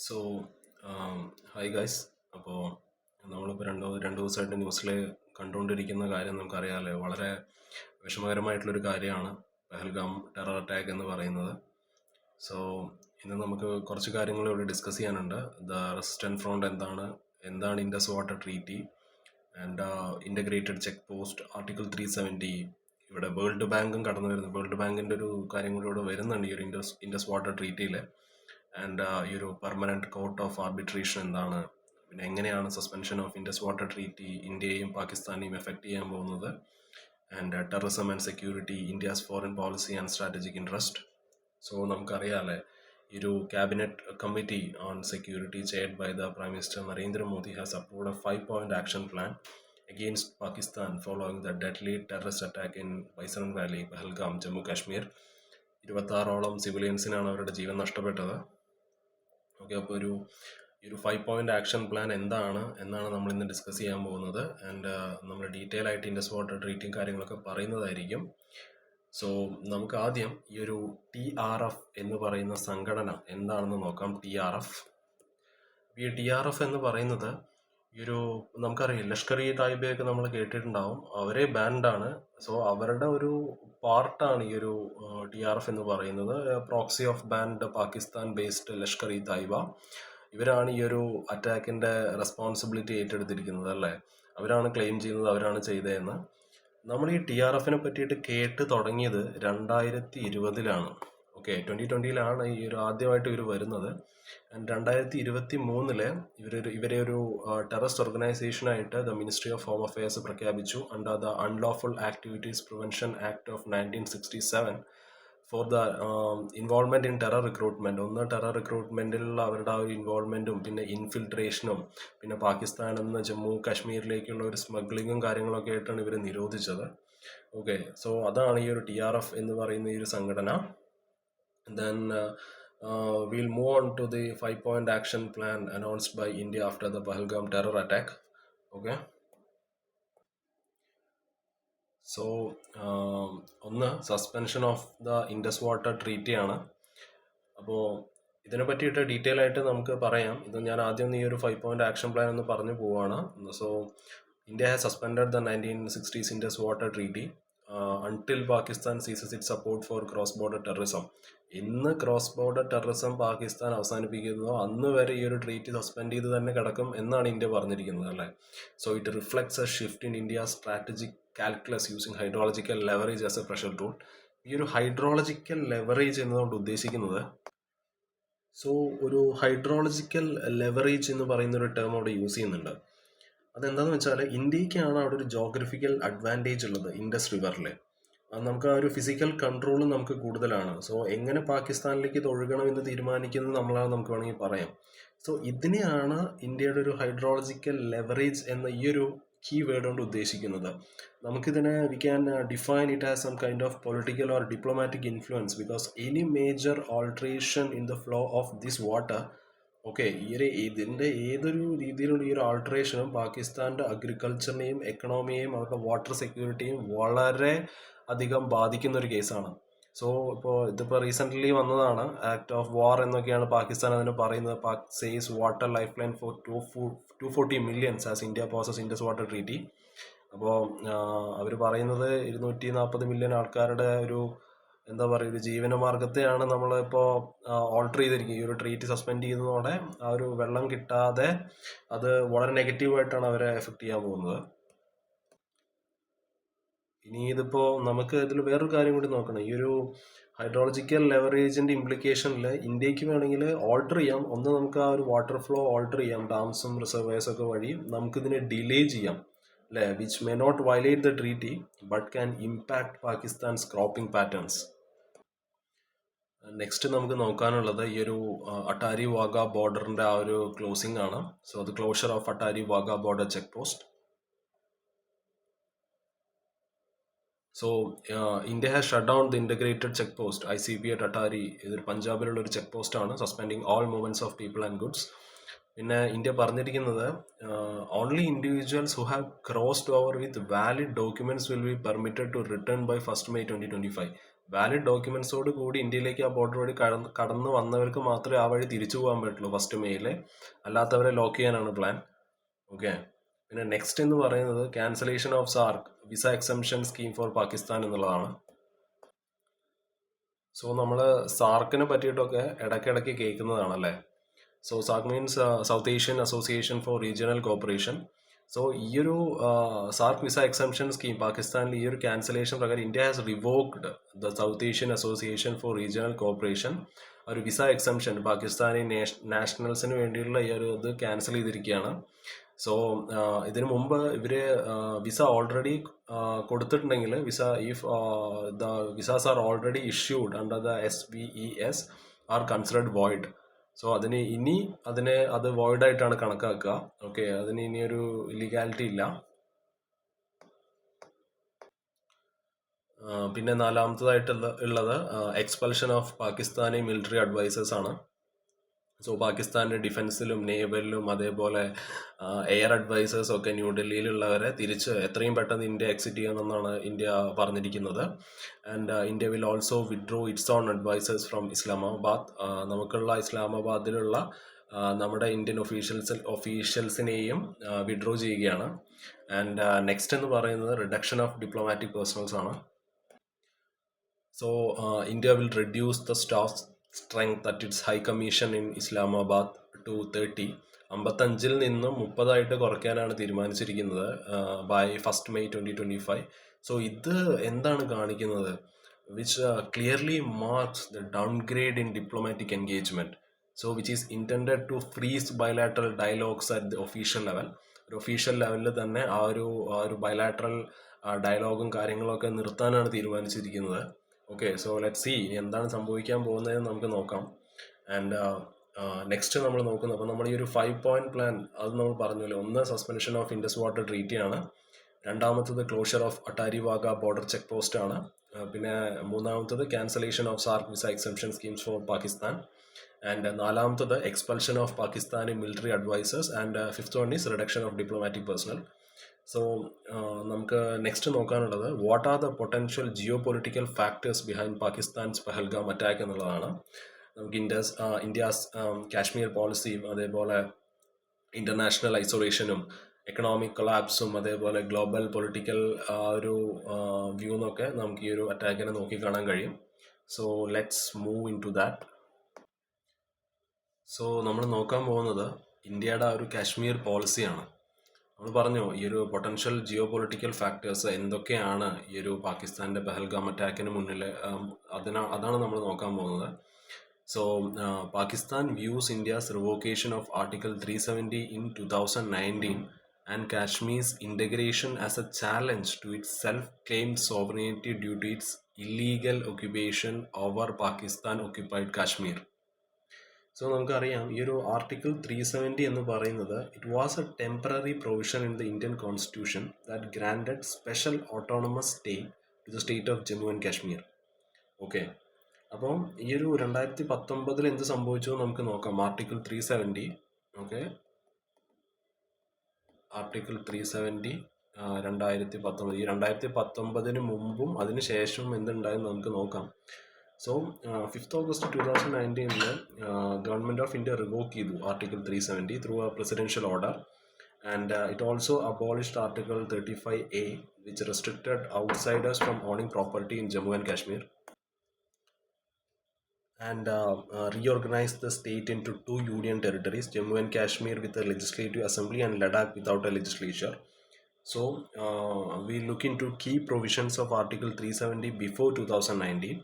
So hi guys. അപ്പോൾ നമ്മളിപ്പോൾ രണ്ട് ദിവസമായിട്ട് ന്യൂസിൽ കണ്ടുകൊണ്ടിരിക്കുന്ന കാര്യം നമുക്കറിയാമല്ലോ, വളരെ വിഷമകരമായിട്ടുള്ളൊരു കാര്യമാണ് പഹൽഗാം ടെറർ അറ്റാക്ക് എന്ന് പറയുന്നത്. സോ ഇന്ന് നമുക്ക് കുറച്ച് കാര്യങ്ങൾ ഇവിടെ ഡിസ്കസ് ചെയ്യാനുണ്ട്. ദ റെസിസ്റ്റൻറ്റ് ഫ്രണ്ട് എന്താണ് Indus water treaty and integrated check post article 370. ഇവിടെ വേൾഡ് ബാങ്കും കടന്നു വരുന്നു. വേൾഡ് ബാങ്കിൻ്റെ ഒരു കാര്യം കൂടി ഇവിടെ വരുന്നുണ്ട് ഈ ഒരു ഇൻഡസ് വാട്ടർ ട്രീറ്റിയിൽ. ആൻഡ് ഈ ഒരു പെർമനൻറ്റ് കോർട്ട് ഓഫ് ആർബിട്രേഷൻ എന്താണ്, പിന്നെ എങ്ങനെയാണ് suspension of Indus water treaty ഇന്ത്യയെയും പാകിസ്ഥാനെയും എഫക്റ്റ് ചെയ്യാൻ പോകുന്നത്, and terrorism and security, India's foreign policy and strategic interest. So നമുക്കറിയാമല്ലേ, ഈ ഒരു cabinet committee on security chaired by the prime minister Narendra Modi has approved a 5-point action plan against Pakistan following the deadly terrorist attack in Bison Valley, Pahalgam, Jammu Kashmir. 26ഓളം സിവിലിയൻസിനാണ് അവരുടെ ജീവൻ നഷ്ടപ്പെട്ടത്. Okay, അപ്പോൾ ഒരു 5-point ആക്ഷൻ പ്ലാൻ എന്നാണ് നമ്മൾ ഇന്ന് ഡിസ്കസ് ചെയ്യാൻ പോകുന്നത്. ആൻഡ് നമ്മൾ ഡീറ്റെയിൽ ആയിട്ട് ഇൻഡസ് വാട്ടർ ട്രീറ്റിംഗ് കാര്യങ്ങളൊക്കെ പറയുന്നതായിരിക്കും. സോ നമുക്ക് ആദ്യം ഈ ഒരു TRF എന്ന് പറയുന്ന സംഘടന എന്താണെന്ന് നോക്കാം. ഈ TRF എന്ന് പറയുന്നത് നമുക്കറിയാം, ലഷ്കർ ഇ തായിബയൊക്കെ നമ്മൾ കേട്ടിട്ടുണ്ടാവും. അവരെ ബാൻഡാണ്. സോ അവരുടെ ഒരു പാർട്ടാണ് ഈ ഒരു TRF എന്ന് പറയുന്നത്. Proxy of banned Pakistan based Lashkar e Taiba. ഇവരാണ് ഈ ഒരു അറ്റാക്കിൻ്റെ റെസ്പോൺസിബിലിറ്റി ഏറ്റെടുത്തിരിക്കുന്നത്, അല്ലേ? അവരാണ് ക്ലെയിം ചെയ്യുന്നത്, അവരാണ് ചെയ്തതെന്ന്. നമ്മൾ ഈ TRFനെ പറ്റിയിട്ട് കേട്ട് തുടങ്ങിയത് 2020-ലാണ്. ഓക്കെ, 2020-ലാണ് ഈ ഒരു ആദ്യമായിട്ട് ഇവർ വരുന്നത്. ആൻഡ് 2023-ല് ഇവരെ ഒരു ടെററിസ്റ്റ് ഓർഗനൈസേഷനായിട്ട് the ministry of home affairs പ്രഖ്യാപിച്ചു under the unlawful activities prevention act of 1967 for the involvement in terror recruitment. ഒന്ന്, ടെറർ റിക്രൂട്ട്മെൻറ്റിലുള്ള അവരുടെ ആ ഒരു ഇൻവോൾവ്മെൻറ്റും പിന്നെ ഇൻഫിൽട്രേഷനും പിന്നെ പാകിസ്ഥാനിൽ നിന്ന് ജമ്മു കാശ്മീരിലേക്കുള്ള ഒരു സ്മഗ്ലിങ്ങും കാര്യങ്ങളൊക്കെ ആയിട്ടാണ് ഇവർ നിരോധിച്ചത്. ഓക്കെ, സോ അതാണ് ഈ ഒരു TRF എന്ന് പറയുന്ന ഈ ഒരു സംഘടന. Then we'll move on to the 5-point action plan announced by India after the Pahalgam terror attack. Okay. So ഒന്ന്, suspension of the Indus water treaty ആണ്. അപ്പോൾ ഇതിനെ പറ്റിയിട്ട് ഡീറ്റെയിൽ ആയിട്ട് നമുക്ക് പറയാം. ഇത് ഞാൻ ആദ്യം ഈ ഒരു 5-point ആക്ഷൻ പ്ലാൻ ഒന്ന് പറഞ്ഞു പോവാണ്. So India has suspended the 1960s Indus water treaty until Pakistan ceases its support for cross-border terrorism. ഇന്ന് ക്രോസ് ബോർഡർ ടെററിസം പാകിസ്ഥാൻ അവസാനിപ്പിക്കുന്നതോ അന്ന് വരെ ഈ ഒരു ട്രീറ്റ് സസ്പെൻഡ് ചെയ്ത് തന്നെ കിടക്കും എന്നാണ് ഇന്ത്യ പറഞ്ഞിരിക്കുന്നത്, അല്ലേ? So it reflects A shift in India strategic calculus using hydrological leverage as A pressure tool. ഈ ഒരു ഹൈഡ്രോളജിക്കൽ ലെവറേജ് എന്നതുകൊണ്ട് ഉദ്ദേശിക്കുന്നത്, സോ ഒരു ഹൈഡ്രോളജിക്കൽ ലെവറേജ് എന്ന് പറയുന്ന ഒരു ടേം അവിടെ യൂസ് ചെയ്യുന്നുണ്ട്. അതെന്താണെന്ന് വെച്ചാൽ, ഇന്ത്യക്കാണ് അവിടെ ഒരു ജോഗ്രഫിക്കൽ അഡ്വാൻറ്റേജ് ഉള്ളത് ഇൻഡസ് റിവറിൽ. നമുക്ക് ആ ഒരു ഫിസിക്കൽ കൺട്രോളും നമുക്ക് കൂടുതലാണ്. സോ എങ്ങനെ പാകിസ്ഥാനിലേക്ക് ഇത് ഒഴുകണമെന്ന് തീരുമാനിക്കുന്നത് നമ്മളാണ്, നമുക്ക് വേണമെങ്കിൽ പറയാം. സോ ഇതിനെയാണ് ഇന്ത്യയുടെ ഒരു ഹൈഡ്രോളജിക്കൽ ലെവറേജ് എന്ന ഈ ഒരു കീ വേർഡ് കൊണ്ട് ഉദ്ദേശിക്കുന്നത്. നമുക്കിതിനെ we can define it as some kind of political or diplomatic influence because any major alteration in the flow of this water, okay, ഇതിൻ്റെ ഏതൊരു രീതിയിലുള്ള ഈ ഒരു ആൾട്രേഷനും പാകിസ്ഥാൻ്റെ അഗ്രികൾച്ചറിനെയും എക്കണോമിയെയും അവരുടെ വാട്ടർ സെക്യൂരിറ്റിയും വളരെ അധികം ബാധിക്കുന്ന ഒരു കേസാണ്. സോ ഇതിപ്പോൾ റീസെൻ്റ്ലി വന്നതാണ്, ആക്ട് ഓഫ് വാർ എന്നൊക്കെയാണ് പാകിസ്ഥാൻ അതിന് പറയുന്നത്. Says water lifeline for 240 million as India pauses Indus water treaty. അപ്പോൾ അവർ പറയുന്നത് 240 million ആൾക്കാരുടെ ഒരു എന്താ പറയുക, ഒരു ജീവനമാർഗത്തെയാണ് നമ്മളിപ്പോൾ ഓൾട്ടർ ചെയ്തിരിക്കുന്നത്. ഈ ഒരു ട്രീറ്റ് സസ്പെൻഡ് ചെയ്യുന്നതോടെ ആ ഒരു വെള്ളം കിട്ടാതെ അത് വളരെ നെഗറ്റീവായിട്ടാണ് അവരെ എഫക്റ്റ് ചെയ്യാൻ പോകുന്നത്. ഇനി ഇതിപ്പോൾ നമുക്ക് ഇതിൽ വേറൊരു കാര്യം കൂടി നോക്കണം. ഈ ഒരു ഹൈഡ്രോളജിക്കൽ ലെവറേജിൻ്റെ ഇംപ്ലിക്കേഷനിൽ ഇന്ത്യക്ക് വേണമെങ്കിൽ ഓൾട്ടർ ചെയ്യാം. ഒന്ന്, നമുക്ക് ആ ഒരു വാട്ടർ ഫ്ലോ ഓൾട്ടർ ചെയ്യാം, ഡാംസും റിസർവേഴ്സൊക്കെ വഴി നമുക്കിതിനെ ഡിലേ ചെയ്യാം, അല്ലേ? Which may not violate the treaty but can impact Pakistan's cropping patterns. Next നമുക്ക് നോക്കാനുള്ളത് ഈ ഒരു അട്ടാരി വാഗ ബോർഡറിൻ്റെ ആ ഒരു ക്ലോസിംഗ് ആണ്. So the closure of Attari Wagah border check post. So India has shut down the integrated check post ICP at Attari. ഇതൊരു പഞ്ചാബിലുള്ള ഒരു ചെക്ക് പോസ്റ്റാണ്, suspending all movements of people and goods. പിന്നെ ഇന്ത്യ പറഞ്ഞിരിക്കുന്നത്, only individuals who have crossed over with valid documents will be permitted to return by 1 May 2025. Valid ഡോക്യുമെന്റ്സോട് കൂടി ഇന്ത്യയിലേക്ക് ആ ബോർഡർ വഴി കടന്നു വന്നവർക്ക് മാത്രമേ ആ വഴി തിരിച്ചു പോകാൻ പറ്റുള്ളൂ 1 മെയ്യിൽ. അല്ലാത്തവരെ ലോക്ക് ചെയ്യാനാണ് പ്ലാൻ. ഓക്കെ. പിന്നെ നെക്സ്റ്റ് എന്ന് പറയുന്നത് cancellation of SAARC visa exemption scheme for Pakistan എന്നുള്ളതാണ്. സോ നമ്മൾ സാർക്കിനെ പറ്റിയിട്ടൊക്കെ ഇടയ്ക്കിടയ്ക്ക് കേൾക്കുന്നതാണല്ലേ. So SAARC means South Asian Association for Regional Cooperation. So ഈ ഒരു സാർക്ക് വിസ എക്സംഷൻ സ്കീം പാകിസ്ഥാനിൽ ഈ ഒരു ക്യാൻസലേഷൻ പ്രകാരം India has revoked the south Asian Association for Regional corporation. ഒരു വിസ എക്സംഷൻ പാകിസ്ഥാനി നാഷണൽസിന് വേണ്ടിയുള്ള ഈ ഒരു ഇത് ക്യാൻസൽ ചെയ്തിരിക്കുകയാണ്. സോ ഇതിനു മുമ്പ് ഇവര് വിസ ഓൾറെഡി കൊടുത്തിട്ടുണ്ടെങ്കിൽ visa if the visas are already issued under the SVES are considered void. So അത് വോയിഡ് ആയിട്ടാണ് കണക്കാക്കുക. ഓക്കെ, അതിന് ഇനിയൊരു ഇല്ലീഗാലിറ്റി ഇല്ല. പിന്നെ നാലാമത്തതായിട്ടുള്ളത് expulsion of Pakistani military advisers ആണ്. സോ പാകിസ്ഥാൻ്റെ ഡിഫൻസിലും നേവലിലും അതേപോലെ എയർ അഡ്വൈസേഴ്സും ഒക്കെ ന്യൂഡൽഹിയിലുള്ളവരെ തിരിച്ച് എത്രയും പെട്ടെന്ന് ഇന്ത്യ എക്സിറ്റ് ചെയ്യണമെന്നാണ് ഇന്ത്യ പറഞ്ഞിരിക്കുന്നത്. And India will also withdraw it's on advisers from Islamabad. നമുക്കുള്ള ഇസ്ലാമാബാദിലുള്ള നമ്മുടെ ഇന്ത്യൻ ഒഫീഷ്യൽസിനെയും വിഡ്രോ ചെയ്യുകയാണ്. ആൻഡ് നെക്സ്റ്റ് എന്ന് പറയുന്നത് റിഡക്ഷൻ ഓഫ് ഡിപ്ലോമാറ്റിക് പേഴ്സണൽസ് ആണ്. So India will reduce the staff strength at its High Commission in Islamabad to 30. 55 നിന്നും 30 കുറയ്ക്കാനാണ് തീരുമാനിച്ചിരിക്കുന്നത് by 1 May 2025. So ഇത് എന്താണ് കാണിക്കുന്നത്? Which clearly marks the downgrade in diplomatic engagement. So which is intended to freeze bilateral dialogues at the official level. ഒരു official ലെവലിൽ തന്നെ ആ ഒരു ബയലാട്രൽ ഡയലോഗും കാര്യങ്ങളൊക്കെ നിർത്താനാണ് തീരുമാനിച്ചിരിക്കുന്നത്. ഓക്കെ, സോ ലെറ്റ് സി എന്താണ് സംഭവിക്കാൻ പോകുന്നതെന്ന് നമുക്ക് നോക്കാം. ആൻഡ് നെക്സ്റ്റ് നമ്മൾ നോക്കുന്നത്, അപ്പോൾ നമ്മൾ ഈ ഒരു 5 point പ്ലാൻ അത് നമ്മൾ പറഞ്ഞല്ലോ. ഒന്ന് suspension of Indus water treaty ആണ്. രണ്ടാമത്തത് closure of Attari Wagah border check post ആണ്. പിന്നെ മൂന്നാമത്തത് cancellation of SAARC visa exemption schemes for Pakistan. And നാലാമത്തത് expulsion of Pakistani military advisers. And fifth one is reduction of diplomatic personnel. So നമുക്ക് next നോക്കാനുള്ളത് what are the potential geopolitical factors behind Pakistan's Pahalgam attack എന്നുള്ളതാണ്. നമുക്ക് India's Kashmir പോളിസിയും അതേപോലെ international ഐസൊലേഷനും economic കൊളാപ്സും അതേപോലെ global political ഒരു view എന്നൊക്കെ നമുക്ക് ഈ ഒരു അറ്റാക്കിനെ നോക്കിക്കാണാൻ കഴിയും. So let's move into that. So നമ്മൾ നോക്കാൻ പോകുന്നത് ഇന്ത്യയുടെ ആ ഒരു കാശ്മീർ പോളിസിയാണ്. നമ്മൾ പറഞ്ഞു ഈ ഒരു പൊട്ടൻഷ്യൽ ജിയോ പൊളിറ്റിക്കൽ ഫാക്ടേഴ്സ് എന്തൊക്കെയാണ് ഈ ഒരു പാകിസ്ഥാൻ്റെ പഹൽഗാം അറ്റാക്കിന് മുന്നിൽ, അതാണ് നമ്മൾ നോക്കാൻ പോകുന്നത്. So Pakistan views India's revocation of article 370 in 2019 and Kashmir's integration as a challenge to its self-claimed sovereignty due to its illegal occupation over Pakistan-occupied Kashmir. So നമുക്കറിയാം ഈ ഒരു ആർട്ടിക്കിൾ 370 എന്ന് പറയുന്നത് it was a temporary provision in the Indian constitution that granted special autonomous status to the state of Jammu and Kashmir. Okay, അപ്പോൾ ഈ ഒരു 2019 എന്ത് സംഭവിച്ചു നമുക്ക് നോക്കാം. ആർട്ടിക്കിൾ 370. Okay, article 370 2019. ഈ 2019 മുമ്പും അതിന് ശേഷവും എന്തുണ്ടായെന്ന് നമുക്ക് നോക്കാം. So 5th August 2019 government of India revoke ചെയ്തു article 370 through a presidential order. And it also abolished article 35A which restricted outsiders from owning property in Jammu and Kashmir and reorganized the state into 2 union territories, Jammu and Kashmir with a legislative assembly and Ladakh without a legislature. So we look into key provisions of Article 370 before 2019.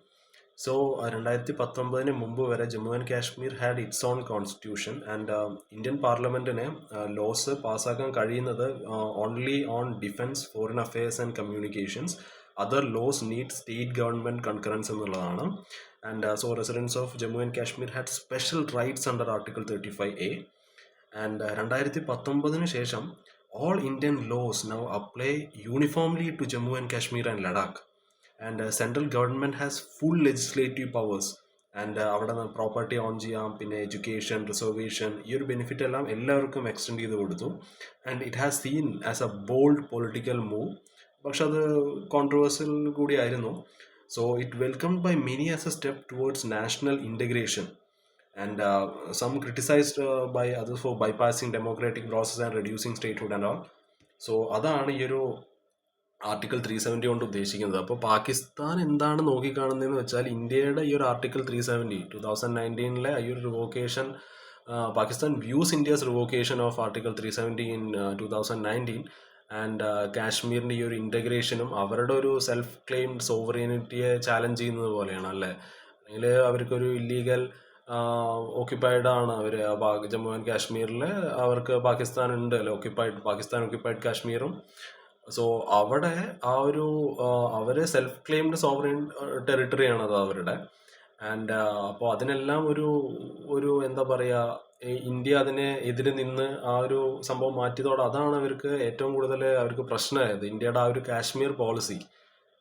So 2019 മുമ്പ് വരെ Jammu and Kashmir had its own constitution. And Indian പാർലമെൻറ്റിന് laws പാസ്സാക്കാൻ കഴിയുന്നത് only on defence, foreign affairs and communications. Other laws need state government concurrence എന്നുള്ളതാണ്. And so residents of Jammu and Kashmir had special rights under article 35A. And 2019 ശേഷം all Indian laws now apply uniformly to Jammu and Kashmir and Ladakh. And central government has full legislative powers. And അവിടെ property on ചെയ്യാം, പിന്നെ education, reservation, ഈ ഒരു benefit എല്ലാം എല്ലാവർക്കും extend ചെയ്ത് കൊടുത്തു. And it has seen as A bold political move. പക്ഷെ അത് കോൺട്രവേഴ്സ്യൽ കൂടിയായിരുന്നു. So it welcomed by many as a step towards national integration, and some criticized by others for bypassing democratic process and reducing statehood and all. So അതാണ് ഈ ഒരു article 370 കൊണ്ട് ഉദ്ദേശിക്കുന്നത്. അപ്പോൾ പാകിസ്ഥാൻ എന്താണ് നോക്കിക്കാണുന്നതെന്ന് വെച്ചാൽ ഇന്ത്യയുടെ ഈ ഒരു ആർട്ടിക്കിൾ 370 2019 ഈ ഒരു revocation, Pakistan views India's revocation of article 370 in 2019 and കാശ്മീരിൻ്റെ ഈ ഒരു ഇൻ്റഗ്രേഷനും അവരുടെ ഒരു സെൽഫ് ക്ലെയിംഡ് സോവറിയനിറ്റിയെ ചാലഞ്ച് ചെയ്യുന്നത് പോലെയാണ് അല്ലേ. അല്ലെങ്കിൽ അവർക്കൊരു ഇല്ലീഗൽ ഓക്യുപ്പൈഡ് ആണ് അവർ ജമ്മു ആൻഡ് കാശ്മീരിൽ, അവർക്ക് പാകിസ്ഥാൻ ഉണ്ട് അല്ലേ, പാകിസ്ഥാൻ ഓക്യുപ്പൈഡ് കാശ്മീറും. സോ അവിടെ ആ ഒരു അവരെ സെൽഫ് ക്ലെയിംഡ് സോവറിൻ ടെറിട്ടറിയാണ് അത് അവരുടെ. ആൻഡ് അപ്പോൾ അതിനെല്ലാം ഒരു എന്താ പറയുക, ഇന്ത്യ അതിനെ എതിര് നിന്ന് ആ ഒരു സംഭവം മാറ്റിയതോടെ അതാണ് അവർക്ക് ഏറ്റവും കൂടുതൽ അവർക്ക് പ്രശ്നമായത്, ഇന്ത്യയുടെ ആ ഒരു കാശ്മീർ പോളിസി.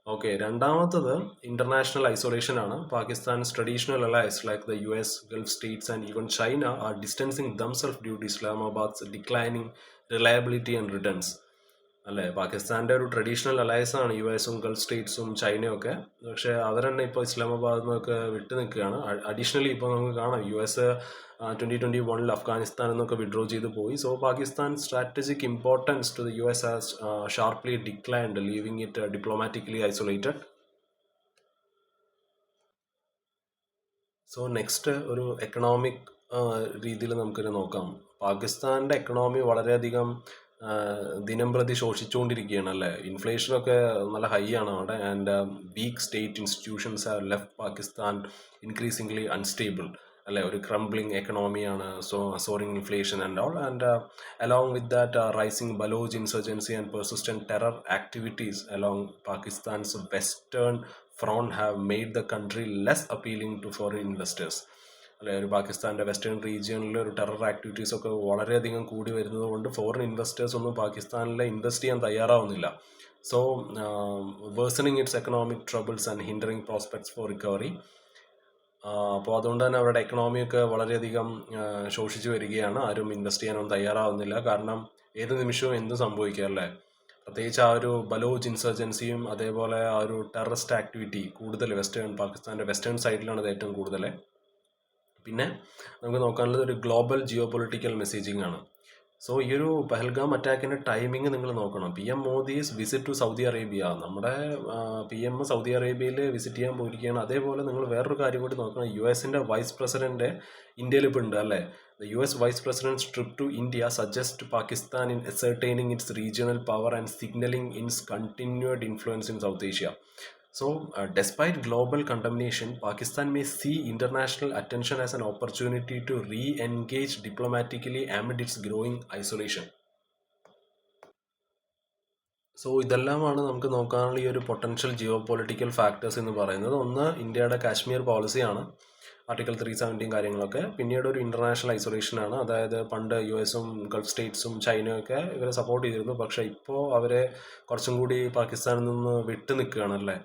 ഓക്കെ, രണ്ടാമത്തത് ഇന്റർനാഷണൽ ഐസൊലേഷൻ ആണ്. Pakistan's traditional allies like the US, Gulf states and even China are distancing themselves due to Islamabad's declining reliability and returns അല്ലേ. പാകിസ്ഥാൻ്റെ ഒരു ട്രഡീഷണൽ അലയൻസ് ആണ് US-ഉം ഗൾഫ് സ്റ്റേറ്റ്സും ചൈനയും ഒക്കെ. പക്ഷേ അവർ തന്നെ ഇപ്പോൾ ഇസ്ലാമാബാദിൽ നിന്നൊക്കെ വിട്ടു നിൽക്കുകയാണ്. അഡീഷണലി ഇപ്പോൾ നമുക്ക് കാണാം US 2021 അഫ്ഗാനിസ്ഥാൻ എന്നൊക്കെ വിഡ്രോ ചെയ്ത് പോയി. So Pakistan strategic importance to the US has sharply declined, leaving it diplomatically isolated. So next ഒരു എക്കണോമിക് രീതിയിൽ നമുക്കിത് നോക്കാം. പാകിസ്ഥാൻ്റെ എക്കണോമി വളരെയധികം ദിനം പ്രതി ശോഷിച്ചുകൊണ്ടിരിക്കുകയാണ് അല്ലേ. ഇൻഫ്ലേഷനൊക്കെ നല്ല ഹൈ ആണ് അവിടെ. And weak state institutions have left Pakistan increasingly unstable അല്ലേ. ഒരു ക്രംബ്ലിംഗ് എക്കണോമിയാണ്, soaring inflation and all. And along with that rising Baloch insurgency and persistent terror activities along Pakistan's western front have made the country less appealing to foreign investors അല്ലെ. ഒരു പാകിസ്ഥാൻ്റെ western റീജിയനിൽ ഒരു terror activities ഒക്കെ വളരെയധികം കൂടി വരുന്നത് കൊണ്ട് ഫോറിൻ ഇൻവെസ്റ്റേഴ്സ് ഒന്നും പാകിസ്ഥാനിൽ ഇൻവെസ്റ്റ് ചെയ്യാൻ തയ്യാറാവുന്നില്ല. So worsening its economic troubles and hindering prospects for recovery. അപ്പോൾ അതുകൊണ്ട് തന്നെ അവരുടെ എക്കണോമിയൊക്കെ വളരെയധികം ശോഷിച്ചു വരികയാണ്. ആരും ഇൻവെസ്റ്റ് ചെയ്യാനൊന്നും തയ്യാറാവുന്നില്ല. കാരണം ഏത് നിമിഷവും എന്തും സംഭവിക്കാം അല്ലേ. പ്രത്യേകിച്ച് ആ ഒരു ബലോച്ച് ഇൻസർജൻസിയും അതേപോലെ ആ ഒരു ടെററിസ്റ്റ് ആക്ടിവിറ്റി കൂടുതൽ പാകിസ്ഥാൻ്റെ വെസ്റ്റേൺ സൈഡിലാണ് ഇത് ഏറ്റവും കൂടുതൽ. പിന്നെ നമുക്ക് നോക്കാനുള്ളത് ഒരു ഗ്ലോബൽ ജിയോ പൊളിറ്റിക്കൽ മെസ്സേജിങ് ആണ്. സോ ഈ ഒരു പഹൽഗാം അറ്റാക്കിൻ്റെ ടൈമിങ് നിങ്ങൾ നോക്കണം. PM Modi's visit to Saudi Arabia. നമ്മുടെ PM സൗദി അറേബ്യയിൽ വിസിറ്റ് ചെയ്യാൻ പോയിരിക്കുകയാണ്. അതേപോലെ നിങ്ങൾ വേറൊരു കാര്യം കൂടി നോക്കണം. US-ൻ്റെ വൈസ് പ്രസിഡന്റ് ഇന്ത്യയിൽ ഇപ്പോൾ ഉണ്ട് അല്ലേ. The US Vice President's trip to India suggests Pakistan in ascertaining its regional power and signaling its continued influence in South Asia. So, despite global condemnation, Pakistan may see international attention as an opportunity to re-engage diplomatically amid its growing isolation. So ഇതെല്ലാമാണ് നമുക്ക് നോക്കാനുള്ള ഈ ഒരു potential geopolitical factors എന്ന് പറയുന്നത്. ഒന്ന് ഇന്ത്യയുടെ Kashmir പോളിസിയാണ്, article 370 കാര്യങ്ങളൊക്കെ. പിന്നീട് ഒരു ഇൻ്റർനാഷണൽ ഐസൊലേഷനാണ്. അതായത് പണ്ട് US-ഉം ഗൾഫ് സ്റ്റേറ്റ്സും ചൈനയൊക്കെ ഇവരെ സപ്പോർട്ട് ചെയ്തിരുന്നു. പക്ഷേ ഇപ്പോൾ അവരെ കുറച്ചും കൂടി പാകിസ്ഥാനിൽ നിന്ന് വിട്ടു നിൽക്കുകയാണല്ലേ.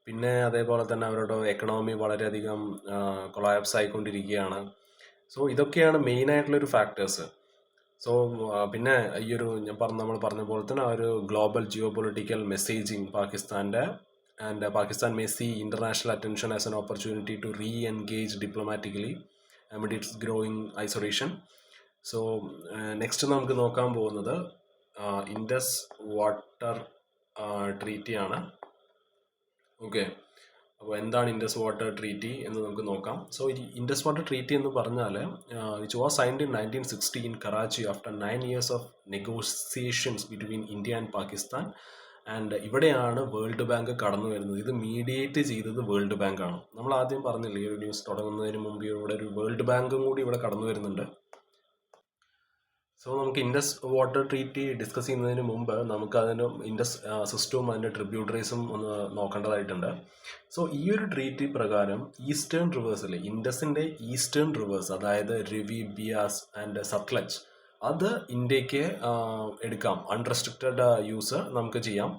പിന്നെ അതേപോലെ തന്നെ അവരുടെ എക്കണോമി വളരെയധികം കൊളാപ്സ് ആയിക്കൊണ്ടിരിക്കുകയാണ്. സോ ഇതൊക്കെയാണ് മെയിനായിട്ടുള്ളൊരു ഫാക്ടേഴ്സ്. സോ പിന്നെ ഈ ഒരു നമ്മൾ പറഞ്ഞ പോലെ തന്നെ ആ ഒരു ഗ്ലോബൽ ജിയോ പൊളിറ്റിക്കൽ മെസ്സേജിങ് പാകിസ്ഥാൻ്റെ, and Pakistan may see international attention as an opportunity to reengage diplomatically amid its growing isolation. So next നമുക്ക് നോക്കാൻ പോകുന്നത് ഇൻഡസ് വാട്ടർ ട്രീറ്റിയാണ്. ഓക്കെ, അപ്പോൾ എന്താണ് ഇൻഡസ് വാട്ടർ ട്രീറ്റി എന്ന് നമുക്ക് നോക്കാം. സോ ഈ ഇൻഡസ് വാട്ടർ ട്രീറ്റി എന്ന് പറഞ്ഞാൽ which was signed in 1960 in Karachi after 9 years of negotiations between India and Pakistan. And ഇവിടെയാണ് വേൾഡ് ബാങ്ക് കടന്നു വരുന്നത്. ഇത് മീഡിയേറ്റ് ചെയ്തത് വേൾഡ് ബാങ്ക് ആണ്. നമ്മൾ ആദ്യം പറഞ്ഞില്ലേ, ഈ ഒരു ന്യൂസ് തുടങ്ങുന്നതിന് മുമ്പ് ഇവിടെ ഒരു വേൾഡ് ബാങ്കും കൂടി ഇവിടെ കടന്നു വരുന്നുണ്ട്. സോ നമുക്ക് ഇൻഡസ് വാട്ടർ ട്രീറ്റി ഡിസ്കസ് ചെയ്യുന്നതിന് മുമ്പ് നമുക്ക് അതിന് ഇൻഡസ് സിസ്റ്റവും അതിൻ്റെ ട്രിബ്യൂട്ടറീസും ഒന്ന് നോക്കേണ്ടതായിട്ടുണ്ട്. സോ ഈ ഒരു ട്രീറ്റി പ്രകാരം ഈസ്റ്റേൺ റിവേഴ്സ് അല്ലേ, ഇൻഡസിൻ്റെ ഈസ്റ്റേൺ റിവേഴ്സ്, അതായത് രവി, ബിയാസ് ആൻഡ് സത്ലജ്, അത് ഇന്ത്യക്ക് എടുക്കാം. അൺറെസ്ട്രിക്റ്റഡ് യൂസ് നമുക്ക് ചെയ്യാം.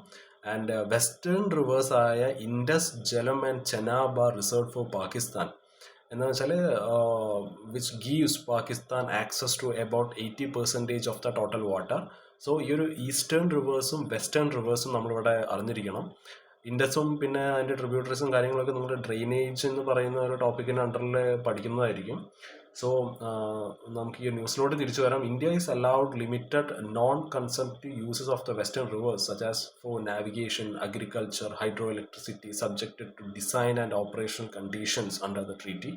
ആൻഡ് വെസ്റ്റേൺ റിവേഴ്സ് ആയ Indus, Jhelum and Chenab are reserved for Pakistan. എന്ന് വെച്ചാൽ which gives Pakistan access to about 80% of the total water. So ഈ ഒരു ഈസ്റ്റേൺ റിവേഴ്സും വെസ്റ്റേൺ റിവേഴ്സും നമ്മളിവിടെ അറിഞ്ഞിരിക്കണം. ഇൻഡസും പിന്നെ അതിൻ്റെ ട്രിബ്യൂട്ടറീസും കാര്യങ്ങളൊക്കെ നിങ്ങൾ ഡ്രെയിനേജ് എന്ന് പറയുന്ന ഒരു ടോപ്പിക്കിൻ്റെ അണ്ടറിൽ പഠിക്കുന്നതായിരിക്കും. സോ നമുക്ക് ഈ ന്യൂസിലോട്ട് തിരിച്ചു വരാം. India is allowed limited non consumptive uses of the western rivers such as for navigation, agriculture, hydro electricity subjected to design and operation conditions under the treaty.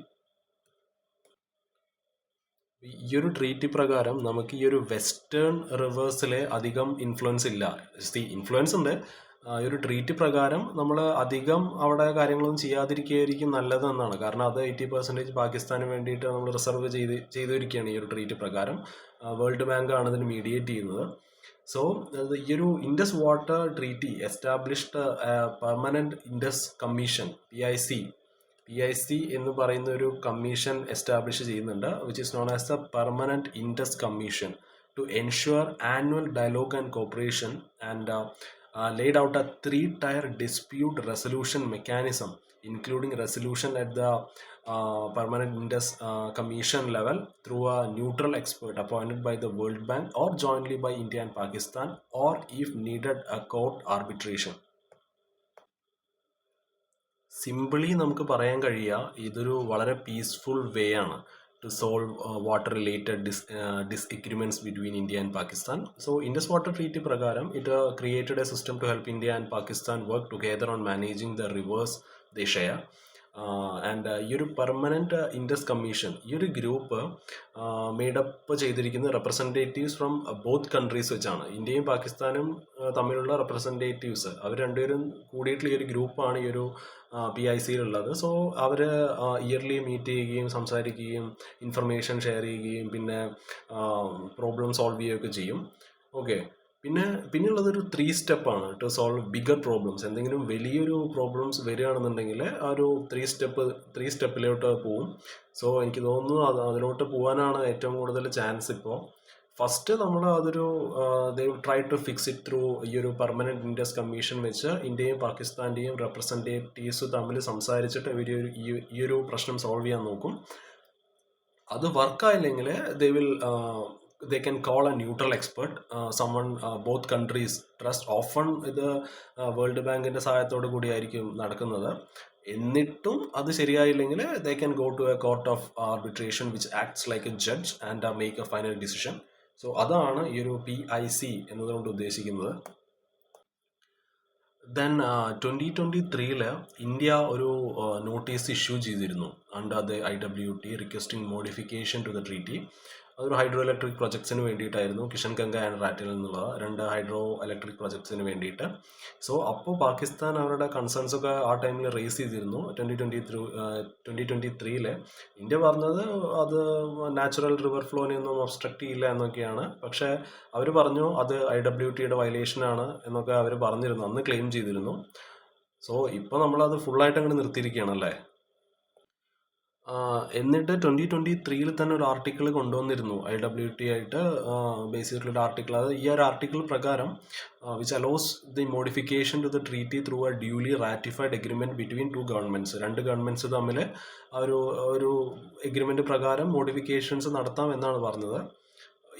ഈ ഒരു ട്രീറ്റി പ്രകാരം നമുക്ക് ഈ ഒരു വെസ്റ്റേൺ റിവേഴ്സിലെ അധികം ഇൻഫ്ലുവൻസ് ഇല്ല. ഇൻഫ്ലുവൻസ് ഉണ്ട്. ഈ ഒരു ട്രീറ്റി പ്രകാരം നമ്മൾ അധികം അവിടെ കാര്യങ്ങളൊന്നും ചെയ്യാതിരിക്കുകയായിരിക്കും നല്ലതെന്നാണ്. കാരണം അത് 80% പാകിസ്ഥാന് വേണ്ടിയിട്ട് നമ്മൾ റിസർവ് ചെയ്തിരിക്കുകയാണ് ഈ ഒരു ട്രീറ്റി പ്രകാരം. വേൾഡ് ബാങ്ക് ആണ് ഇതിന് മീഡിയേറ്റ് ചെയ്യുന്നത്. സോ ഈ ഒരു Indus water treaty established permanent Indus commission PIC എന്ന് പറയുന്ന ഒരു കമ്മീഷൻ എസ്റ്റാബ്ലിഷ് ചെയ്യുന്നുണ്ട്, which is known as the permanent Indus commission to ensure annual dialogue and cooperation and laid out a 3-tier dispute resolution mechanism, including resolution at the permanent Indus commission level through a neutral expert appointed by the World Bank or jointly by India and Pakistan, or if needed a court arbitration. Simply നമുക്ക് പറയാൻ കഴിയുക ഇതൊരു വളരെ peaceful വേ ആണ് to solve water-related disagreements between India and Pakistan. So, Indus Water Treaty pragaram, it created a system to help India and Pakistan work together on managing the rivers they share. And ഈ ഒരു permanent Indus commission, ഈ ഒരു group made up ചെയ്തിരിക്കുന്ന representatives from both countries വെച്ചാണ്. ഇന്ത്യയും പാകിസ്ഥാനും തമ്മിലുള്ള representatives അവർ രണ്ടുപേരും കൂടിയിട്ടുള്ള ഈ ഒരു ഗ്രൂപ്പാണ് ഈ ഒരു PICയിലുള്ളത്. സോ അവർ ഇയർലി മീറ്റ് ചെയ്യുകയും സംസാരിക്കുകയും ഇൻഫർമേഷൻ ഷെയർ ചെയ്യുകയും പിന്നെ പ്രോബ്ലം സോൾവ് ചെയ്യുകയൊക്കെ ചെയ്യും. ഓക്കെ, പിന്നെയുള്ളതൊരു 3 സ്റ്റെപ്പാണ് ടു സോൾവ് ബിഗർ പ്രോബ്ലംസ്. എന്തെങ്കിലും വലിയൊരു പ്രോബ്ലംസ് വരികയാണെന്നുണ്ടെങ്കിൽ ആ ഒരു 3 സ്റ്റെപ്പിലോട്ട് പോവും. സോ എനിക്ക് തോന്നുന്നു അതിലോട്ട് പോകാനാണ് ഏറ്റവും കൂടുതൽ ചാൻസ്. ഇപ്പോൾ ഫസ്റ്റ് നമ്മൾ അതൊരു they try to fix it through ഈ ഒരു പെർമനൻറ്റ് ഇൻഡസ് കമ്മീഷൻ വെച്ച് ഇന്ത്യയും പാകിസ്ഥാൻ്റെയും റെപ്രസെൻറ്റേറ്റീവ്സ് തമ്മിൽ സംസാരിച്ചിട്ട് ഇവർ ഈ ഒരു പ്രശ്നം സോൾവ് ചെയ്യാൻ നോക്കും. അത് വർക്കായില്ലെങ്കിൽ they can call a neutral expert, someone both countries trust. Often ഇത് വേൾഡ് ബാങ്കിൻ്റെ സഹായത്തോടു കൂടിയായിരിക്കും നടക്കുന്നത്. എന്നിട്ടും അത് ശരിയായില്ലെങ്കിൽ they can go to a court of arbitration which acts like a judge and make a final decision. So അതാണ് ഈ ഒരു PIC എന്നതുകൊണ്ട് ഉദ്ദേശിക്കുന്നത്. ദെൻ 2023 ഇന്ത്യ ഒരു നോട്ടീസ് ഇഷ്യൂ ചെയ്തിരുന്നു under the IWT requesting modification to the treaty. അതൊരു hydro electric പ്രൊജക്ട്സിന് വേണ്ടിയിട്ടായിരുന്നു, കിഷൻ ഗംഗ ആൻഡ് റാറ്റിൽ നിന്നുള്ള 2 ഹൈഡ്രോ ഇലക്ട്രിക് പ്രൊജക്ട്സിന് വേണ്ടിയിട്ട്. സോ അപ്പോൾ പാകിസ്ഥാൻ അവരുടെ കൺസേൺസ് ഒക്കെ ആ ടൈമിൽ റേസ് ചെയ്തിരുന്നു. 2023 ഇന്ത്യ പറഞ്ഞത് അത് നാച്ചുറൽ റിവർ ഫ്ലോനെ ഒന്നും ഒബ്സ്ട്രക്റ്റ് ചെയ്യില്ല എന്നൊക്കെയാണ്. പക്ഷേ അവർ പറഞ്ഞു അത് IWTയുടെ വയലേഷനാണ് എന്നൊക്കെ അവർ പറഞ്ഞിരുന്നു, അന്ന് ക്ലെയിം ചെയ്തിരുന്നു. സോ ഇപ്പോൾ നമ്മളത് ഫുള്ളായിട്ട് അങ്ങോട്ട് നിർത്തിയിരിക്കുകയാണല്ലേ. എന്നിട്ട് 2023 തന്നെ ഒരു ആർട്ടിക്കിൾ കൊണ്ടുവന്നിരുന്നു IWT ആയിട്ട് ബേസ് ചെയ്തിട്ടുള്ളൊരു ആർട്ടിക്കിൾ. അത് ഈ ഒരു ആർട്ടിക്കിൾ പ്രകാരം which allows the modification to the treaty through a duly ratified agreement between 2 governments. 2 governments തമ്മിൽ ഒരു എഗ്രിമെൻറ്റ് പ്രകാരം മോഡിഫിക്കേഷൻസ് നടത്താം എന്നാണ് പറഞ്ഞത്.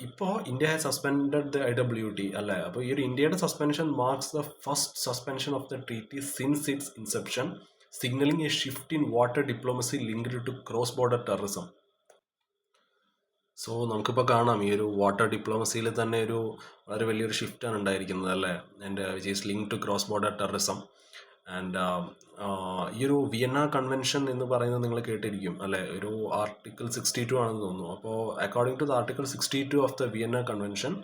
ഇപ്പോൾ India has suspended the IWT അല്ലേ. അപ്പോൾ ഈ ഒരു ഇന്ത്യയുടെ suspension marks the first suspension of the treaty since its inception, signaling a shift in water diplomacy linked to cross-border terrorism. So നമുക്കിപ്പോൾ കാണാം ഈ ഒരു വാട്ടർ ഡിപ്ലോമസിയിൽ തന്നെ ഒരു വളരെ വലിയൊരു ഷിഫ്റ്റാണ് ഉണ്ടായിരിക്കുന്നത് അല്ലേ, and which is link to cross border terrorism. And ഈ ഒരു വിയന്ന കൺവെൻഷൻ എന്ന് പറയുന്നത് നിങ്ങൾ കേട്ടിരിക്കും അല്ലേ, ഒരു ആർട്ടിക്കിൾ 62 ആണെന്ന് തോന്നുന്നു. അപ്പോൾ according to the article 62 of the Vienna convention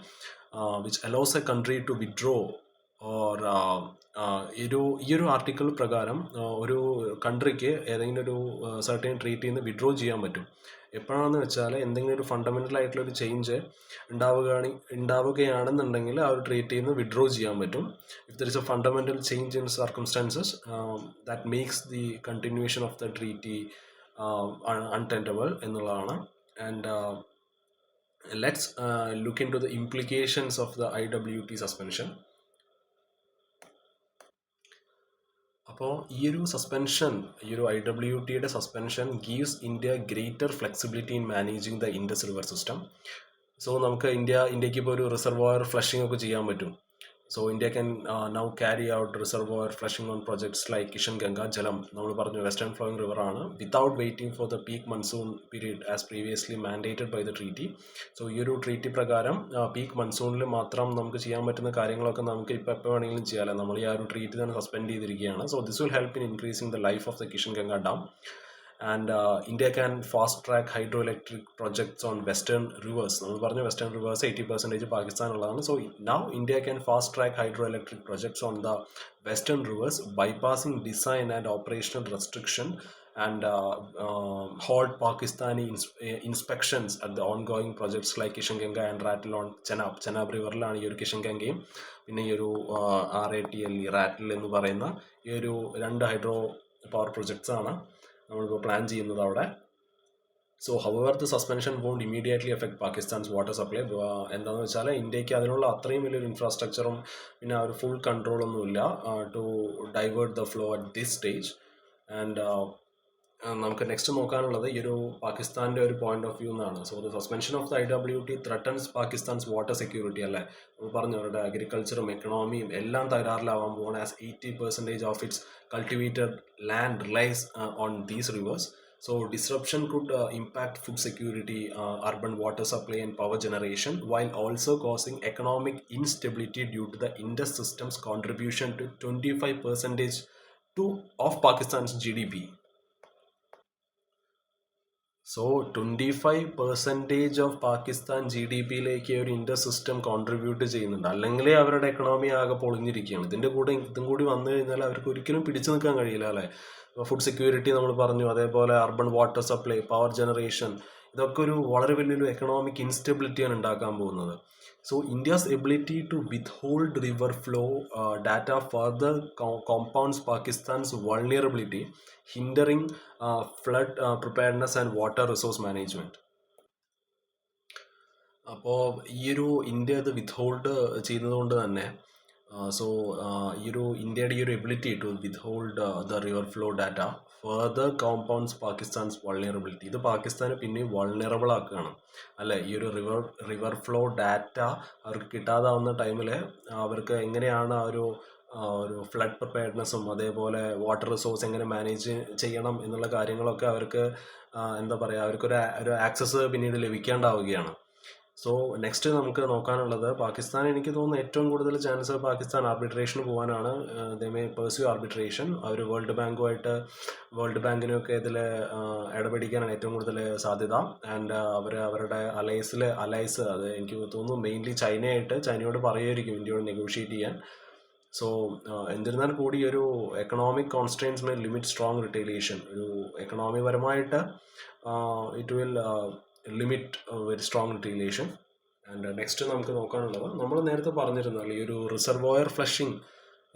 which allows a country to withdraw or ഈ ഒരു ആർട്ടിക്കിൾ പ്രകാരം ഒരു കൺട്രിക്ക് ഏതെങ്കിലും ഒരു സർട്ടൻ ട്രീറ്റിയിൽ നിന്ന് വിഡ്രോ ചെയ്യാൻ പറ്റും. എപ്പോഴാണെന്ന് വെച്ചാൽ എന്തെങ്കിലും ഒരു ഫണ്ടമെൻ്റൽ ആയിട്ടുള്ളൊരു ചേഞ്ച് ഉണ്ടാവുകയാണെന്നുണ്ടെങ്കിൽ ആ ഒരു ട്രീറ്റിയിൽ നിന്ന് വിഡ്രോ ചെയ്യാൻ പറ്റും. If there is a fundamental change in circumstances that makes the continuation of the treaty untenable എന്നുള്ളതാണ്. And let's look into the implications of the IWT suspension. അപ്പോൾ ഈ ഒരു IWTയുടെ suspension gives India greater flexibility in managing the Indus river system. So നമുക്ക് ഇന്ത്യക്ക് ഇപ്പോൾ ഒരു reservoir flushing ഒക്കെ ചെയ്യാൻ പറ്റും. So India can now carry out reservoir flushing on projects like Kishan Ganga Jalam, നമ്മൾ പറഞ്ഞു വെസ്റ്റേൺ ഫ്ലോയിങ് റിവർ ആണ്, without waiting for the peak monsoon period as previously mandated by the treaty. So ഈ ഒരു treaty പ്രകാരം peak മൺസൂണിൽ മാത്രം നമുക്ക് ചെയ്യാൻ പറ്റുന്ന കാര്യങ്ങളൊക്കെ നമുക്ക് ഇപ്പോൾ എപ്പോൾ വേണമെങ്കിലും ചെയ്യാമല്ലോ. നമ്മൾ ഈ ആ ഒരു ട്രീറ്റി തന്നെ സസ്പെൻഡ് ചെയ്തിരിക്കുകയാണ്. So this will help in increasing the life of the Kishan Ganga dam. And India can fast track hydroelectric projects on western rivers. നമ്മൾ പറഞ്ഞു വെസ്റ്റേൺ റിവേഴ്സ് 80% പാകിസ്ഥാൻ ഉള്ളതാണ്. So now India can fast track hydroelectric projects on the western rivers, bypassing design and operational restriction and hold Pakistani inspections at the ongoing projects like Kishan Ganga and Rattle on Chenab റിവറിലാണ് ഈ ഒരു കിഷൻ ഗംഗയും പിന്നെ ഈ ഒരു RATL rattle എന്ന് പറയുന്ന ഈ ഒരു 2 hydro power projects ആണ് നമ്മളിപ്പോൾ പ്ലാൻ ചെയ്യുന്നത് അവിടെ. So however the suspension won't immediately affect Pakistan's water supply. എന്താണെന്ന് വെച്ചാൽ ഇന്ത്യക്ക് അതിനുള്ള അത്രയും വലിയൊരു ഇൻഫ്രാസ്ട്രക്ചറും പിന്നെ ആ ഒരു ഫുൾ കൺട്രോളൊന്നുമില്ല to divert the flow at this stage. And നമുക്ക് നെക്സ്റ്റ് നോക്കാനുള്ളത് ഈ ഒരു പാകിസ്ഥാൻ്റെ ഒരു പോയിന്റ് ഓഫ് വ്യൂ എന്നാണ്. So the suspension of the IWT threatens Pakistan's water security അല്ലേ. നമ്മൾ പറഞ്ഞു അവരുടെ അഗ്രികൾച്ചറും എക്കണോമിയും എല്ലാം തകരാറിലാവാൻ പോകുന്നത്. As 80% of its cultivated land relies on these rivers. So disruption could impact food security, urban water supply and power generation, while also causing economic instability due to the Indus system's contribution to 25% of Pakistan's GDP. So 25% of Pakistan GDPയിലേക്ക് ഒരു Indus system contribute ചെയ്യുന്നുണ്ട്. അല്ലെങ്കിൽ അവരുടെ economy ആകെ പൊളിഞ്ഞിരിക്കുകയാണ്. ഇതും കൂടി വന്നു കഴിഞ്ഞാൽ അവർക്ക് ഒരിക്കലും പിടിച്ചു നിൽക്കാൻ കഴിയില്ല അല്ലേ. ഫുഡ് സെക്യൂരിറ്റി നമ്മൾ പറഞ്ഞു, അതേപോലെ urban water supply, power generation, ഇതൊക്കെ ഒരു വളരെ വലിയൊരു എക്കണോമിക് ഇൻസ്റ്റെബിലിറ്റിയാണ് ഉണ്ടാക്കാൻ പോകുന്നത്. So India's ability to withhold river flow data further compounds Pakistan's vulnerability, hindering flood preparedness and water resource management. അപ്പോൾ ഈ ഒരു ഇന്ത്യ അത് വിത്ത്ഹോൾഡ് ചെയ്യുന്നത് കൊണ്ട് തന്നെ ഈ ഒരു ഇന്ത്യയുടെ ഈ ഒരു ability to withhold the river flow data further compounds Pakistan's vulnerability. ഇത് പാകിസ്ഥാനെ പിന്നെയും വൾണറബിൾ ആക്കുകയാണ് അല്ലേ. ഈ ഒരു റിവർ ഫ്ലോ ഡാറ്റ അവർക്ക് കിട്ടാതാവുന്ന ടൈമിൽ അവർക്ക് എങ്ങനെയാണ് ആ ഒരു ഫ്ലഡ് പ്രിപ്പയർഡ്നെസ്സും അതേപോലെ വാട്ടർ റിസോഴ്സ് എങ്ങനെ മാനേജ് ചെയ്യണം എന്നുള്ള കാര്യങ്ങളൊക്കെ അവർക്ക് എന്താ പറയുക, അവർക്കൊരു ആക്സസ് പിന്നീട് ലഭിക്കാണ്ടാവുകയാണ്. സോ നെക്സ്റ്റ് നമുക്ക് നോക്കാനുള്ളത് പാകിസ്ഥാൻ, എനിക്ക് തോന്നുന്നു ഏറ്റവും കൂടുതൽ ചാൻസ് പാകിസ്ഥാൻ ആർബിട്രേഷന് പോകാനാണ്. They may pursue arbitration. Our world ബാങ്കിനൊക്കെ ഇതിൽ ഇടപെടിക്കാനാണ് ഏറ്റവും കൂടുതൽ സാധ്യത. ആൻഡ് അവരുടെ അലൈസ് അത് എനിക്ക് തോന്നുന്നു മെയിൻലി ചൈനയോട് പറയുമായിരിക്കും ഇന്ത്യയോട് നെഗോഷിയേറ്റ് ചെയ്യാൻ. സോ എന്നിരുന്നാൽ കൂടി ഒരു economic constraints may limit strong retaliation. ഒരു എക്കണോമി പരമായിട്ട് it will limit very strong retaliation. And next നമുക്ക് നോക്കാനുള്ളത് നമ്മൾ നേരത്തെ പറഞ്ഞിരുന്നു ഈ ഒരു റിസർവോയർ ഫ്ലഷിംഗ്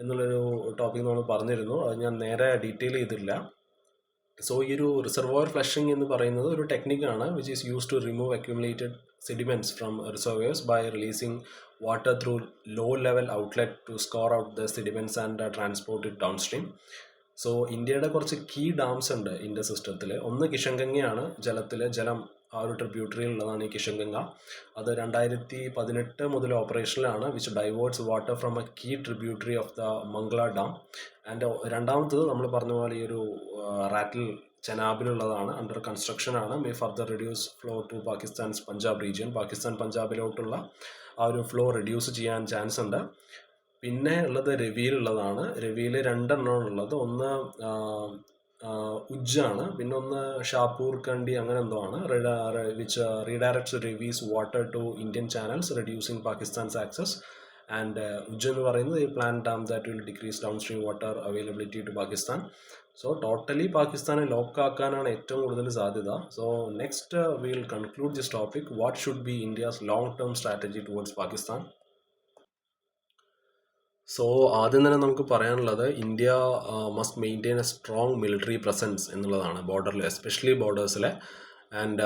എന്നുള്ളൊരു ടോപ്പിക് നമ്മൾ പറഞ്ഞിരുന്നു. അത് ഞാൻ നേരെ ഡീറ്റെയിൽ ചെയ്തില്ല. സോ ഈ ഒരു റിസർവോയർ ഫ്ലഷിംഗ് എന്ന് പറയുന്നത് ഒരു ടെക്നിക്കാണ് which is used to remove accumulated sediments from reservoirs by releasing water through low level outlet to scour out the sediments and transport it downstream. So ഇന്ത്യയുടെ കുറച്ച് key dams ഉണ്ട് India സിസ്റ്റത്തിൽ. ഒന്ന് കിഷൻ ഗംഗയാണ്, ജലം ആ ഒരു ട്രിബ്യൂട്ടറിയിലുള്ളതാണ് ഈ കിഷൻ ഗംഗ. അത് 2018 മുതൽ ഓപ്പറേഷനിലാണ്, which diverts water from a key tributary of the Mangla dam. And രണ്ടാമത്തത് നമ്മൾ പറഞ്ഞ പോലെ ഈ ഒരു റാറ്റിൽ ചെനാബിലുള്ളതാണ്, അണ്ടർ കൺസ്ട്രക്ഷൻ ആണ്. May further reduce flow to Pakistan's Punjab region. Pakistan പഞ്ചാബിലോട്ടുള്ള ആ ഒരു ഫ്ലോ റിഡ്യൂസ് ചെയ്യാൻ ചാൻസ് ഉണ്ട്. പിന്നെ ഉള്ളത് രവിയിലുള്ളതാണ്. രവിയിൽ 2 എണ്ണമാണുള്ളത്. ഒന്ന് ഉജ്ജാണ്, പിന്നെ ഒന്ന് ഷാപ്പൂർ കണ്ടി അങ്ങനെ എന്തോ ആണ്, which redirects Ravi's water to Indian channels reducing Pakistan's access. And Ujh എന്ന് പറയുന്നത് ഈ plan dam that will decrease downstream water availability to Pakistan. So totally പാകിസ്ഥാനെ ലോക്കാക്കാനാണ് ഏറ്റവും കൂടുതൽ സാധ്യത. So next will conclude this topic. What should be India's long term strategy towards Pakistan? So ആദ്യം തന്നെ നമുക്ക് പറയാനുള്ളത് India must maintain a strong military presence എന്നുള്ളതാണ് ബോർഡറിൽ, എസ്പെഷ്യലി ബോർഡേഴ്സിൽ. ആൻഡ്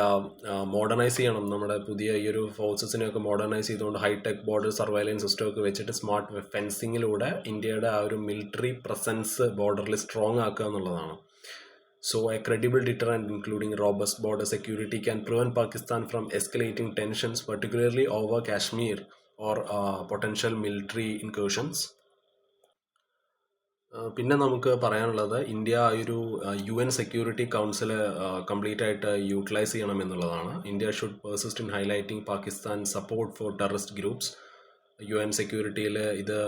മോഡേണൈസ് ചെയ്യണം നമ്മുടെ പുതിയ ഈ ഒരു ഫോഴ്സസിനെയൊക്കെ മോഡേണൈസ് ചെയ്തുകൊണ്ട് ഹൈടെക് ബോർഡർ സർവൈലൻസ് സിസ്റ്റം ഒക്കെ വെച്ചിട്ട് സ്മാർട്ട് ഫെൻസിങ്ങിലൂടെ ഇന്ത്യയുടെ ആ ഒരു മിലിറ്ററി പ്രസൻസ് ബോർഡറിൽ സ്ട്രോങ് ആക്കുക എന്നുള്ളതാണ്. So a credible deterrent including robust border security can prevent Pakistan from escalating tensions, particularly over Kashmir or potential military incursions. പിന്നെ നമുക്ക് പറയാനുള്ളത് ഇന്ത്യ ഒരു UN സെക്യൂരിറ്റി കൗൺസിൽ കംപ്ലീറ്റ് ആയിട്ട് യൂട്ടിലൈസ് ചെയ്യണം എന്നുള്ളതാണ്. India should persist in highlighting Pakistan support for terrorist groups. UN സെക്യൂരിറ്റിയിൽ ഇത്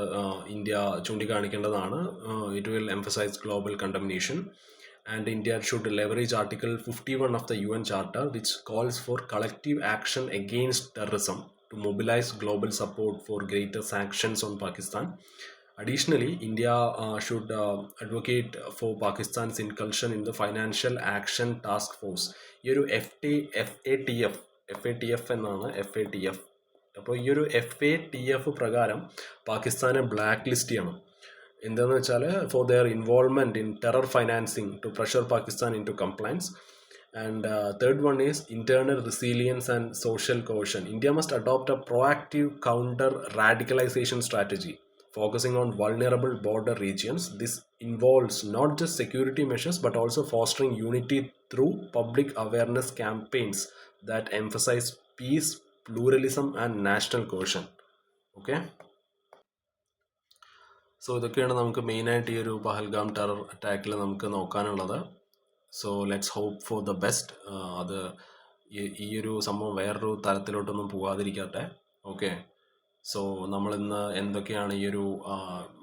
India ചൂണ്ടിക്കാണിക്കേണ്ടതാണ്. It will emphasise global condemnation. And India should leverage Article 51 of the UN Charter, which calls for collective action against terrorism, to mobilize global support for greater sanctions on Pakistan. Additionally, India should advocate for Pakistan's inclusion in the Financial Action Task Force. ഈ ഒരു FATF എന്നാണ് FATF. അപ്പോൾ ഈ ഒരു FATF പ്രകാരം പാകിസ്ഥാനെ black list ചെയ്യണം. എന്താണെന്ന് വെച്ചാൽ for their involvement in terror financing to pressure Pakistan into compliance. And third one is internal resilience and social cohesion. India must adopt a proactive counter radicalization strategy focusing on vulnerable border regions. This involves not just security measures but also fostering unity through public awareness campaigns that emphasize peace, pluralism and national cohesion. Okay. So ഇതൊക്കെയാണ് നമുക്ക് മെയിനായിട്ട് ഈ ഒരു Pahalgam terror അറ്റാക്കിൽ നമുക്ക് നോക്കാനുള്ളത്. So let's hope for the best. അത് ഈ ഒരു സംഭവം വേറൊരു തലത്തിലോട്ടൊന്നും പോകാതിരിക്കട്ടെ. ഓക്കെ. സോ നമ്മളിന്ന് എന്തൊക്കെയാണ് ഈ ഒരു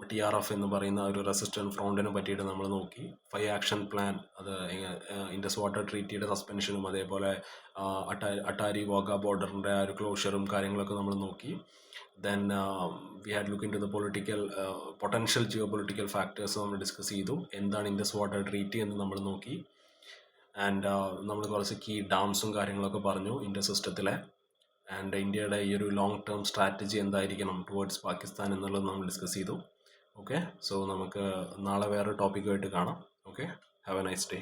TRF എന്ന് പറയുന്ന ഒരു റെസിസ്റ്റൻറ്റ് ഫ്രോണ്ടിനെ പറ്റിയിട്ട് നമ്മൾ നോക്കി. 5 ആക്ഷൻ പ്ലാൻ, അത് ഇൻഡസ് വാട്ടർ ട്രീറ്റിയുടെ സസ്പെൻഷനും അതേപോലെ അട്ടാരി വാഗ ബോർഡറിൻ്റെ ആ ഒരു ക്ലോഷറും കാര്യങ്ങളൊക്കെ നമ്മൾ നോക്കി. Then we had look into the potential geopolitical factors നമ്മൾ ഡിസ്കസ് ചെയ്തു. എന്താണ് ഇൻഡസ് വാട്ടർ ട്രീറ്റി എന്ന് നമ്മൾ നോക്കി. ആൻഡ് നമ്മൾ കുറച്ച് കീ ഡാംസും കാര്യങ്ങളൊക്കെ പറഞ്ഞു ഇന്ത്യ സിസ്റ്റത്തിലെ. ആൻഡ് ഇന്ത്യയുടെ ഈ ഒരു ലോങ് ടേം സ്ട്രാറ്റജി എന്തായിരിക്കണം ടുവേർഡ്സ് പാകിസ്ഥാൻ എന്നുള്ളത് നമ്മൾ ഡിസ്കസ് ചെയ്തു. ഓക്കെ. സോ നമുക്ക് നാളെ വേറെ ടോപ്പിക്കുമായിട്ട് കാണാം. Okay. Have A nice day.